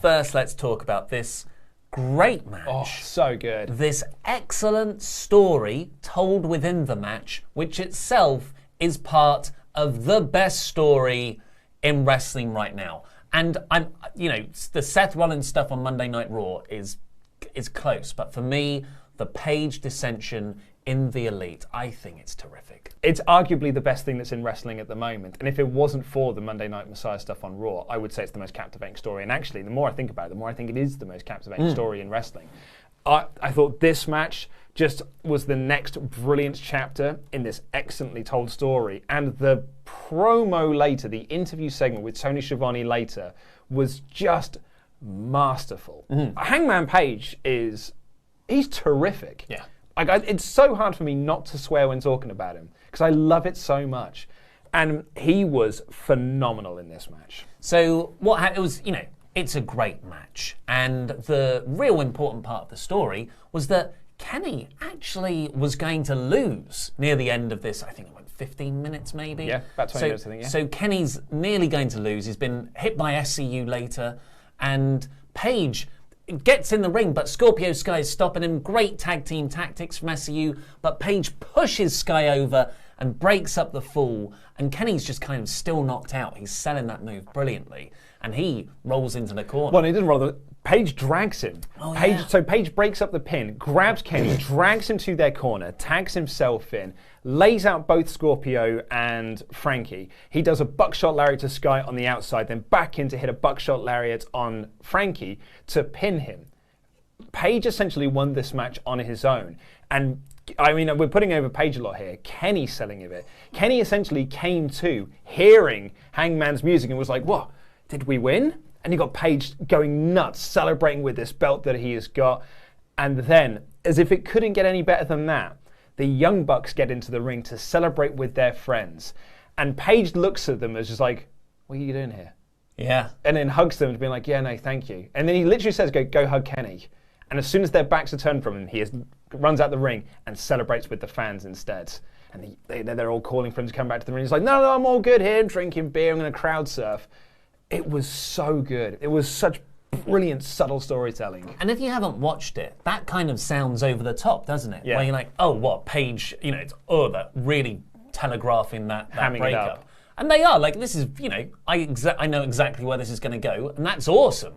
first, let's talk about this great match. Oh, so good. This excellent story told within the match, which itself is part of the best story in wrestling right now. And the Seth Rollins stuff on Monday Night Raw is close, but for me, the Page dissension in the Elite, I think it's terrific. It's arguably the best thing that's in wrestling at the moment. And if it wasn't for the Monday Night Messiah stuff on Raw, I would say it's the most captivating story. And actually, the more I think about it, the more I think it is the most captivating story in wrestling. I thought this match just was the next brilliant chapter in this excellently told story. And the promo later, the interview segment with Tony Schiavone later, was just masterful. Hangman Page he's terrific. Yeah. It's so hard for me not to swear when talking about him because I love it so much. And he was phenomenal in this match. So it was, it's a great match. And the real important part of the story was that Kenny actually was going to lose near the end of this. I think it went 15 minutes maybe. Yeah, about 20 minutes I think, yeah. So Kenny's nearly going to lose. He's been hit by SCU later. And Page gets in the ring, but Scorpio Sky is stopping him. Great tag team tactics from SCU, but Page pushes Sky over and breaks up the fall, and Kenny's just kind of still knocked out. He's selling that move brilliantly, and he rolls into the corner. Well, he didn't roll. Page drags him. Yeah. So Page breaks up the pin, grabs Kenny, drags him to their corner, tags himself in, lays out both Scorpio and Frankie. He does a buckshot lariat to Sky on the outside, then back in to hit a buckshot lariat on Frankie to pin him. Page essentially won this match on his own. And I mean, we're putting over Page a lot here. Kenny selling of it. Kenny essentially came to hearing Hangman's music and was like, what, did we win? And you got Page going nuts, celebrating with this belt that he has got. And then, as if it couldn't get any better than that, the Young Bucks get into the ring to celebrate with their friends. And Page looks at them as just like, what are you doing here? Yeah. And then hugs them to be like, yeah, no, thank you. And then he literally says, go hug Kenny. And as soon as their backs are turned from him, he runs out the ring and celebrates with the fans instead. And they're all calling for him to come back to the ring. He's like, no, I'm all good here. I'm drinking beer. I'm going to crowd surf. It was so good. It was such brilliant, subtle storytelling. And if you haven't watched it, that kind of sounds over the top, doesn't it? Yeah. Where you're like, oh, what, Page, that really telegraphing that Hamming it breakup. up. And they are, this is, I know exactly where this is going to go, and that's awesome.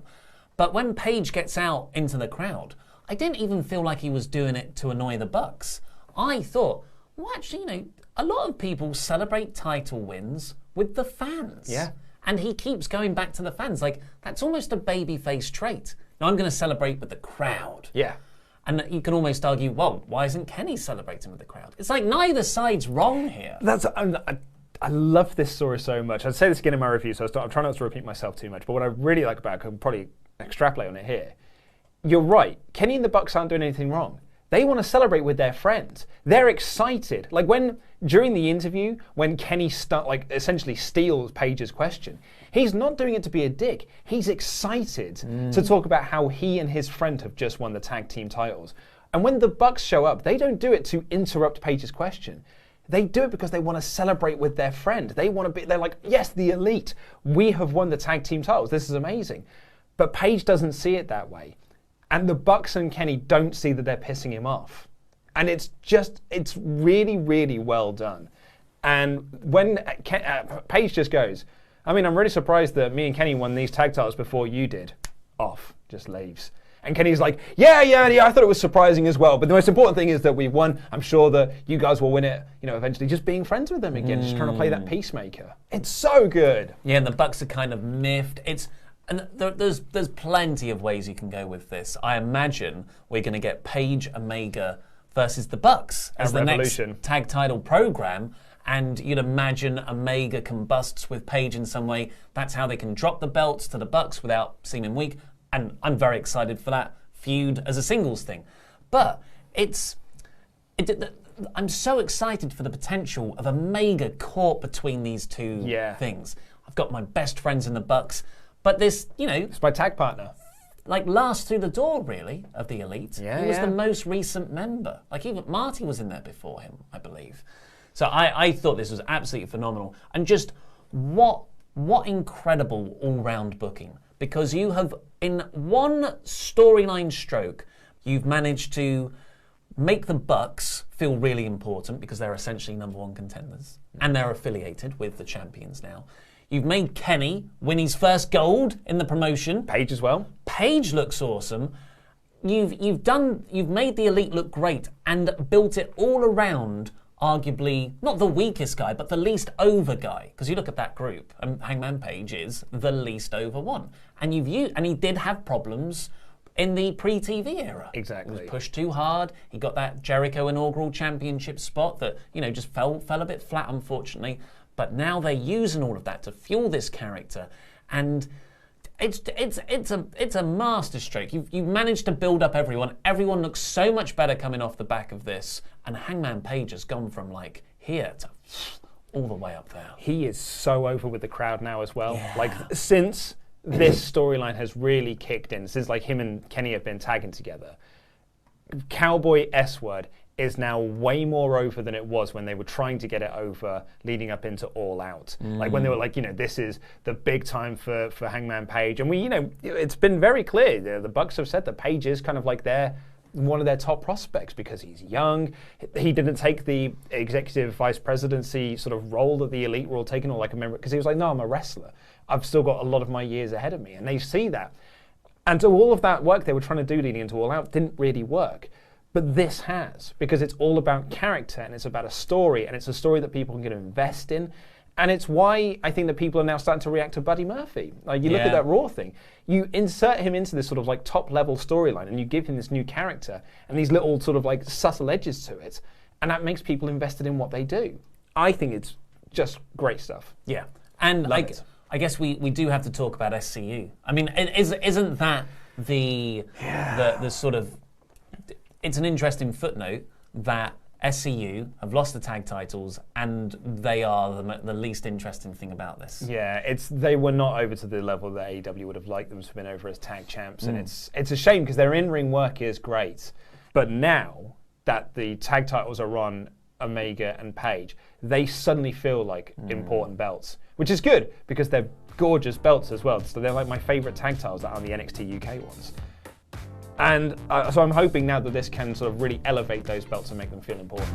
But when Page gets out into the crowd, I didn't even feel like he was doing it to annoy the Bucks. I thought, well, actually, a lot of people celebrate title wins with the fans. Yeah. And he keeps going back to the fans. That's almost a babyface trait. Now, I'm going to celebrate with the crowd. Yeah. And you can almost argue, well, why isn't Kenny celebrating with the crowd? It's like neither side's wrong here. I love this story so much. I'd say this again in my review, so I'm trying not to repeat myself too much. But what I really like about it, I can probably extrapolate on it here. You're right. Kenny and the Bucks aren't doing anything wrong. They want to celebrate with their friends. They're excited. During the interview, when Kenny essentially steals Page's question, he's not doing it to be a dick. He's excited to talk about how he and his friend have just won the tag team titles. And when the Bucks show up, they don't do it to interrupt Page's question. They do it because they want to celebrate with their friend. They're like, yes, the Elite. We have won the tag team titles. This is amazing. But Page doesn't see it that way. And the Bucks and Kenny don't see that they're pissing him off. And it's really, really well done. And when Page just goes, I'm really surprised that me and Kenny won these tag titles before you did. Off, just leaves. And Kenny's like, yeah, I thought it was surprising as well. But the most important thing is that we won. I'm sure that you guys will win it, eventually. Just being friends with them again, just trying to play that peacemaker. It's so good. Yeah, and the Bucks are kind of miffed. And there's plenty of ways you can go with this. I imagine we're going to get Page Omega versus the Bucks as the next tag title program. And you'd imagine Omega combusts with Page in some way. That's how they can drop the belts to the Bucks without seeming weak. And I'm very excited for that feud as a singles thing. But I'm so excited for the potential of Omega caught between these two things. I've got my best friends in the Bucks. But this, it's my tag partner. Last through the door, really, of the Elite. Yeah, he was the most recent member. Even Marty was in there before him, I believe. So I thought this was absolutely phenomenal. And just what incredible all-round booking. because you have, in one storyline stroke, you've managed to make the Bucks feel really important because they're essentially #1 contenders and they're affiliated with the champions now. You've made Kenny win his first gold in the promotion. Page as well. Page looks awesome. You've made the Elite look great and built it all around arguably not the weakest guy, but the least over guy. Because you look at that group, and Hangman Page is the least over one. And he did have problems in the pre-TV era. Exactly. He was pushed too hard. He got that Jericho inaugural championship spot that, just fell a bit flat, unfortunately. But now they're using all of that to fuel this character. And it's a masterstroke. You've managed to build up everyone. Everyone looks so much better coming off the back of this. And Hangman Page has gone from like here to all the way up there. He is so over with the crowd now as well. Yeah. Like since this storyline has really kicked in, since like him and Kenny have been tagging together, Cowboy S-Word is now way more over than it was when they were trying to get it over leading up into All Out. Like when they were like, this is the big time for Hangman Page. And it's been very clear. The Bucks have said that Page is kind of like one of their top prospects because he's young. He didn't take the executive vice presidency sort of role that the Elite were all taking, or like a member, because he was like, no, I'm a wrestler. I've still got a lot of my years ahead of me. And they see that. And so all of that work they were trying to do leading into All Out didn't really work. But this has, because it's all about character and it's about a story, and it's a story that people can invest in. And it's why I think that people are now starting to react to Buddy Murphy. Like you look at that Raw thing, you insert him into this sort of like top level storyline and you give him this new character and these little sort of like subtle edges to it, and that makes people invested in what they do. I think it's just great stuff. Yeah. And I guess we do have to talk about SCU. I mean, isn't that the sort of... It's an interesting footnote that SCU have lost the tag titles and they are the least interesting thing about this. Yeah, they were not over to the level that AEW would have liked them to have been over as tag champs. And it's a shame because their in-ring work is great. But now that the tag titles are on Omega and Page, they suddenly feel like important belts, which is good because they're gorgeous belts as well. So they're like my favorite tag titles that are the NXT UK ones. And so I'm hoping now that this can sort of really elevate those belts and make them feel important.